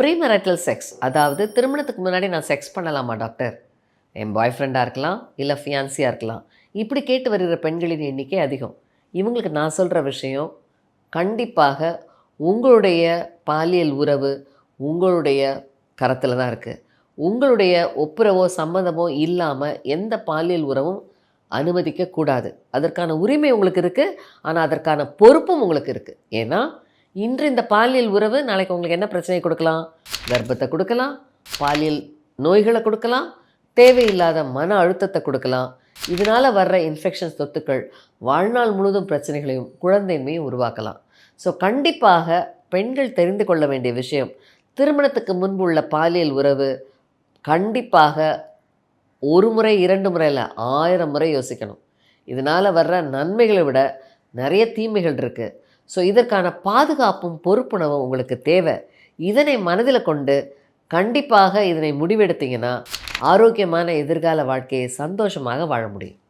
Premarital sex, அதாவது திருமணத்துக்கு முன்னாடி நான் செக்ஸ் பண்ணலாமா டாக்டர்? என் பாய் ஃப்ரெண்டாக இருக்கலாம், இல்லை ஃபியான்சியாக இருக்கலாம். இப்படி கேட்டு வருகிற பெண்களின் எண்ணிக்கை அதிகம். இவங்களுக்கு நான் சொல்கிற விஷயம், கண்டிப்பாக உங்களுடைய பாலியல் உறவு உங்களுடைய கரத்தில் தான் இருக்குது. உங்களுடைய ஒப்புரவோ சம்மதமோ இல்லாமல் எந்த பாலியல் உறவும் அனுமதிக்கக்கூடாது. அதற்கான உரிமை உங்களுக்கு இருக்குது, ஆனால் அதற்கான பொறுப்பும் உங்களுக்கு இருக்குது. ஏன்னா இன்று இந்த பாலியல் உறவு நாளைக்கு உங்களுக்கு என்ன பிரச்சனையை கொடுக்கலாம்? கர்ப்பத்தை கொடுக்கலாம், பாலியல் நோய்களை கொடுக்கலாம், தேவையில்லாத மன அழுத்தத்தை கொடுக்கலாம். இதனால் வர்ற இன்ஃபெக்ஷன்ஸ் தொத்துக்கள் வாழ்நாள் முழுவதும் பிரச்சனைகளையும் குழந்தையின்மையும் உருவாக்கலாம். ஸோ கண்டிப்பாக பெண்கள் தெரிந்து கொள்ள வேண்டிய விஷயம், திருமணத்துக்கு முன்பு உள்ள பாலியல் உறவு கண்டிப்பாக ஒரு முறை 2 முறை இல்லை, 1000 முறை யோசிக்கணும். இதனால் வர்ற நன்மைகளை விட நிறைய தீமைகள் இருக்குது. ஸோ இதற்கான பாதுகாப்பும் பொறுப்புணர்வும் உங்களுக்கு தேவை. இதனை மனதில் கொண்டு கண்டிப்பாக இதனை முடிவெடுத்தீங்கன்னா ஆரோக்கியமான எதிர்கால வாழ்க்கையை சந்தோஷமாக வாழ முடியும்.